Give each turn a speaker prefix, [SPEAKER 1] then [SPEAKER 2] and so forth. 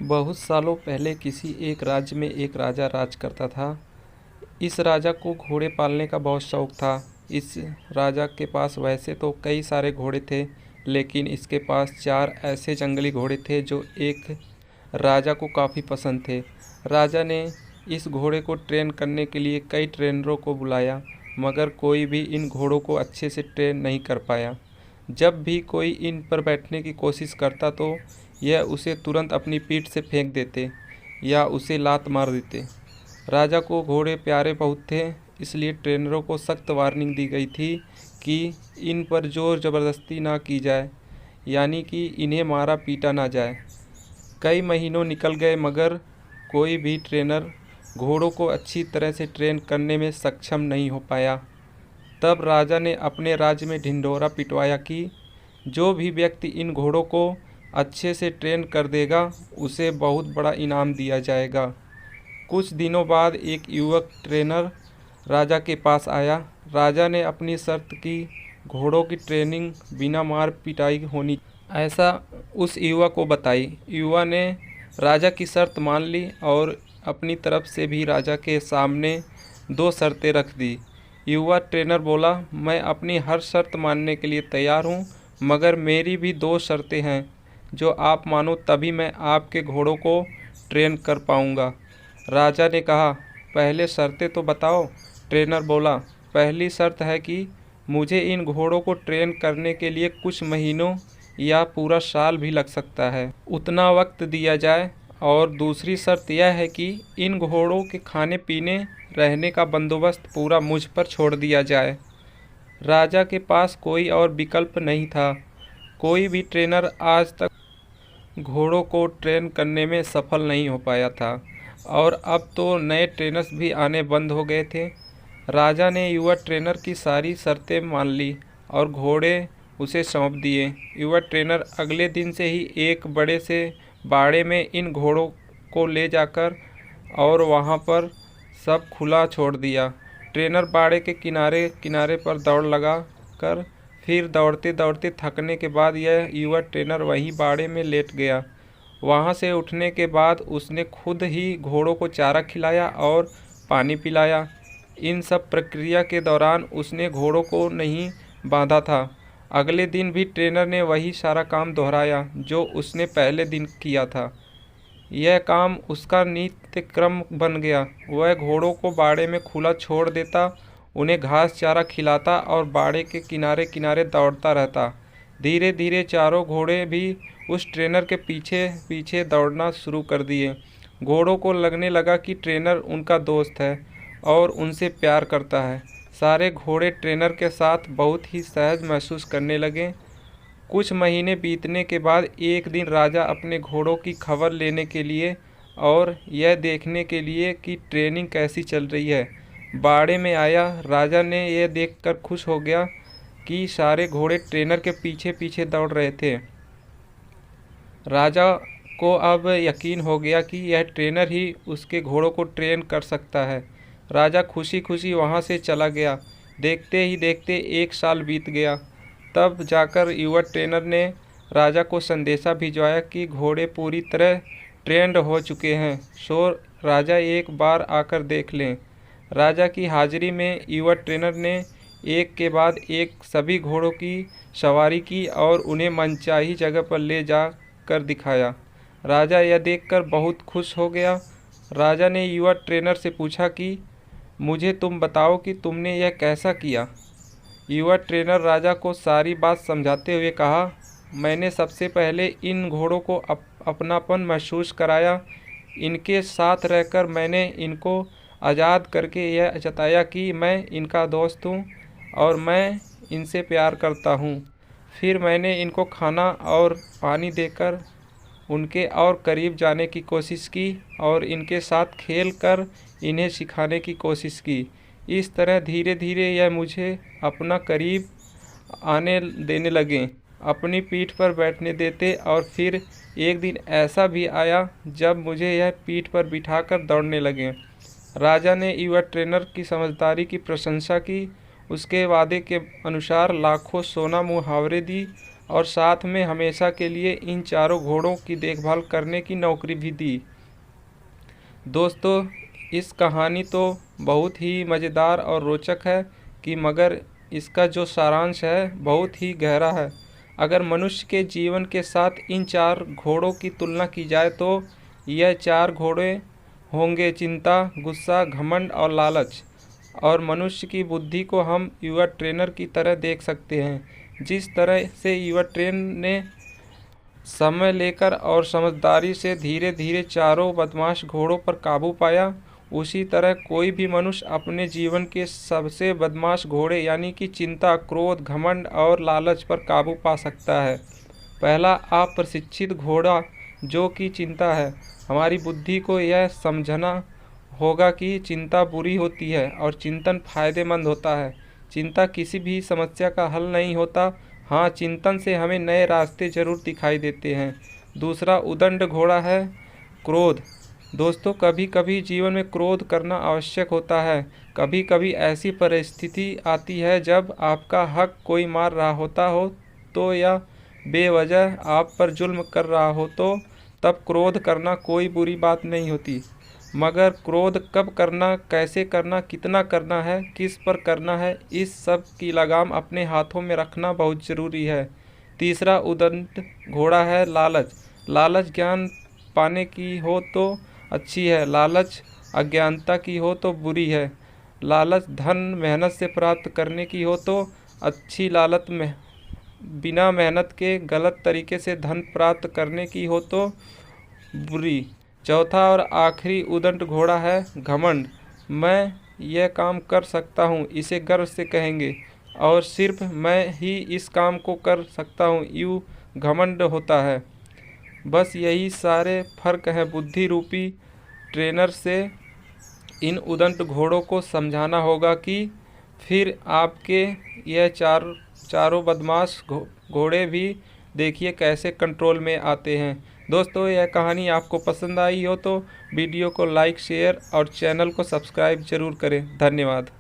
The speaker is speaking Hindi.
[SPEAKER 1] बहुत सालों पहले किसी एक राज्य में एक राजा राज करता था। इस राजा को घोड़े पालने का बहुत शौक था। इस राजा के पास वैसे तो कई सारे घोड़े थे, लेकिन इसके पास 4 ऐसे जंगली घोड़े थे जो एक राजा को काफ़ी पसंद थे। राजा ने इस घोड़े को ट्रेन करने के लिए कई ट्रेनरों को बुलाया, मगर कोई भी इन घोड़ों को अच्छे से ट्रेन नहीं कर पाया। जब भी कोई इन पर बैठने की कोशिश करता तो यह उसे तुरंत अपनी पीठ से फेंक देते या उसे लात मार देते। राजा को घोड़े प्यारे बहुत थे, इसलिए ट्रेनरों को सख्त वार्निंग दी गई थी कि इन पर जोर ज़बरदस्ती ना की जाए, यानी कि इन्हें मारा पीटा ना जाए। कई महीनों निकल गए, मगर कोई भी ट्रेनर घोड़ों को अच्छी तरह से ट्रेन करने में सक्षम नहीं हो पाया। तब राजा ने अपने राज्य में ढिंढोरा पिटवाया कि जो भी व्यक्ति इन घोड़ों को अच्छे से ट्रेन कर देगा उसे बहुत बड़ा इनाम दिया जाएगा। कुछ दिनों बाद एक युवक ट्रेनर राजा के पास आया। राजा ने अपनी शर्त की घोड़ों की ट्रेनिंग बिना मार पिटाई होनी ऐसा उस युवा को बताई। युवा ने राजा की शर्त मान ली और अपनी तरफ से भी राजा के सामने 2 शर्तें रख दी। युवा ट्रेनर बोला, मैं अपनी हर शर्त मानने के लिए तैयार हूँ, मगर मेरी भी 2 शर्तें हैं। जो आप मानो तभी मैं आपके घोड़ों को ट्रेन कर पाऊँगा। राजा ने कहा, पहले शर्तें तो बताओ। ट्रेनर बोला, पहली शर्त है कि मुझे इन घोड़ों को ट्रेन करने के लिए कुछ महीनों या पूरा साल भी लग सकता है, उतना वक्त दिया जाए। और दूसरी शर्त यह है कि इन घोड़ों के खाने पीने रहने का बंदोबस्त पूरा मुझ पर छोड़ दिया जाए। राजा के पास कोई और विकल्प नहीं था। कोई भी ट्रेनर आज तक घोड़ों को ट्रेन करने में सफल नहीं हो पाया था, और अब तो नए ट्रेनर्स भी आने बंद हो गए थे। राजा ने युवा ट्रेनर की सारी शर्तें मान ली और घोड़े उसे सौंप दिए। युवा ट्रेनर अगले दिन से ही एक बड़े से बाड़े में इन घोड़ों को ले जाकर और वहां पर सब खुला छोड़ दिया। ट्रेनर बाड़े के किनारे किनारे पर दौड़ लगा कर फिर दौड़ते दौड़ते थकने के बाद यह युवा ट्रेनर वहीं बाड़े में लेट गया। वहां से उठने के बाद उसने खुद ही घोड़ों को चारा खिलाया और पानी पिलाया। इन सब प्रक्रिया के दौरान उसने घोड़ों को नहीं बांधा था। अगले दिन भी ट्रेनर ने वही सारा काम दोहराया जो उसने पहले दिन किया था। यह काम उसका नित्य क्रम बन गया। वह घोड़ों को बाड़े में खुला छोड़ देता, उन्हें घास चारा खिलाता और बाड़े के किनारे किनारे दौड़ता रहता। धीरे धीरे चारों घोड़े भी उस ट्रेनर के पीछे पीछे दौड़ना शुरू कर दिए। घोड़ों को लगने लगा कि ट्रेनर उनका दोस्त है और उनसे प्यार करता है। सारे घोड़े ट्रेनर के साथ बहुत ही सहज महसूस करने लगे। कुछ महीने बीतने के बाद एक दिन राजा अपने घोड़ों की खबर लेने के लिए और यह देखने के लिए कि ट्रेनिंग कैसी चल रही है, बाड़े में आया। राजा ने यह देखकर खुश हो गया कि सारे घोड़े ट्रेनर के पीछे पीछे दौड़ रहे थे। राजा को अब यकीन हो गया कि यह ट्रेनर ही उसके घोड़ों को ट्रेन कर सकता है। राजा खुशी खुशी वहां से चला गया। देखते ही देखते 1 साल बीत गया। तब जाकर युवा ट्रेनर ने राजा को संदेशा भिजवाया कि घोड़े पूरी तरह ट्रेंड हो चुके हैं, सो राजा एक बार आकर देख लें। राजा की हाजिरी में युवा ट्रेनर ने एक के बाद एक सभी घोड़ों की सवारी की और उन्हें मनचाही जगह पर ले जा कर दिखाया। राजा यह देखकर बहुत खुश हो गया। राजा ने युवा ट्रेनर से पूछा कि मुझे तुम बताओ कि तुमने यह कैसा किया। युवा ट्रेनर राजा को सारी बात समझाते हुए कहा, मैंने सबसे पहले इन घोड़ों को अपनापन महसूस कराया। इनके साथ रहकर मैंने इनको आज़ाद करके यह जताया कि मैं इनका दोस्त हूँ और मैं इनसे प्यार करता हूँ। फिर मैंने इनको खाना और पानी देकर उनके और करीब जाने की कोशिश की और इनके साथ खेल कर इन्हें सिखाने की कोशिश की। इस तरह धीरे धीरे यह मुझे अपना करीब आने देने लगे, अपनी पीठ पर बैठने देते और फिर एक दिन ऐसा भी आया जब मुझे यह पीठ पर बिठाकर दौड़ने लगे। राजा ने युवा ट्रेनर की समझदारी की प्रशंसा की, उसके वादे के अनुसार लाखों सोना मुहावरे दी और साथ में हमेशा के लिए इन चारों घोड़ों की देखभाल करने की नौकरी भी दी। दोस्तों, इस कहानी तो बहुत ही मज़ेदार और रोचक है कि मगर इसका जो सारांश है बहुत ही गहरा है। अगर मनुष्य के जीवन के साथ इन चार घोड़ों की तुलना की जाए तो यह चार घोड़े होंगे चिंता, गुस्सा, घमंड और लालच। और मनुष्य की बुद्धि को हम युवा ट्रेनर की तरह देख सकते हैं। जिस तरह से युवा ट्रेन ने समय लेकर और समझदारी से धीरे धीरे चारों बदमाश घोड़ों पर काबू पाया, उसी तरह कोई भी मनुष्य अपने जीवन के सबसे बदमाश घोड़े यानी कि चिंता, क्रोध, घमंड और लालच पर काबू पा सकता है। पहला अप्रशिक्षित घोड़ा जो कि चिंता है। हमारी बुद्धि को यह समझना होगा कि चिंता बुरी होती है और चिंतन फायदेमंद होता है। चिंता किसी भी समस्या का हल नहीं होता। हाँ, चिंतन से हमें नए रास्ते जरूर दिखाई देते हैं। दूसरा उदंड घोड़ा है क्रोध। दोस्तों, कभी कभी जीवन में क्रोध करना आवश्यक होता है। कभी कभी ऐसी परिस्थिति आती है जब आपका हक कोई मार रहा होता हो तो या बेवजह आप पर जुल्म कर रहा हो तो तब क्रोध करना कोई बुरी बात नहीं होती। मगर क्रोध कब करना, कैसे करना, कितना करना है, किस पर करना है, इस सब की लगाम अपने हाथों में रखना बहुत ज़रूरी है। तीसरा उदंड घोड़ा है लालच। लालच ज्ञान पाने की हो तो अच्छी है, लालच अज्ञानता की हो तो बुरी है। लालच धन मेहनत से प्राप्त करने की हो तो अच्छी, लालच में बिना मेहनत के गलत तरीके से धन प्राप्त करने की हो तो बुरी। चौथा और आखिरी उदंड घोड़ा है घमंड। मैं यह काम कर सकता हूँ, इसे गर्व से कहेंगे, और सिर्फ मैं ही इस काम को कर सकता हूँ, यूँ घमंड होता है। बस यही सारे फर्क हैं। बुद्धि रूपी ट्रेनर से इन उदंड घोड़ों को समझाना होगा कि फिर आपके यह चारों बदमाश घोड़े भी देखिए कैसे कंट्रोल में आते हैं। दोस्तों, यह कहानी आपको पसंद आई हो तो वीडियो को लाइक, शेयर और चैनल को सब्सक्राइब जरूर करें। धन्यवाद।